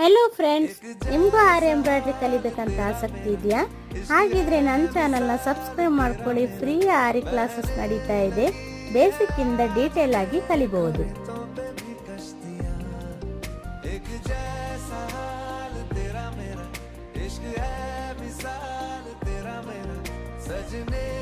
Hello friends, ನಿಮಗೂ ಆರಿ embroidery ಕಲಿಬೇಕಂತ ಆಸಕ್ತಿ ಇದೆಯಾ? ಹಾಗಿದ್ರೆ ನನ್ನ ಚಾನಲ್ನ ಸಬ್ಸ್ಕ್ರೈಬ್ ಮಾಡ್ಕೊಳ್ಳಿ. ಫ್ರೀ ಆರಿ ಕ್ಲಾಸಸ್ ನಡೀತಾ ಇದೆ. ಬೇಸಿಕ್ ಇಂದ ಡೀಟೇಲ್ ಆಗಿ ಕಲಿಬಹುದು. सजने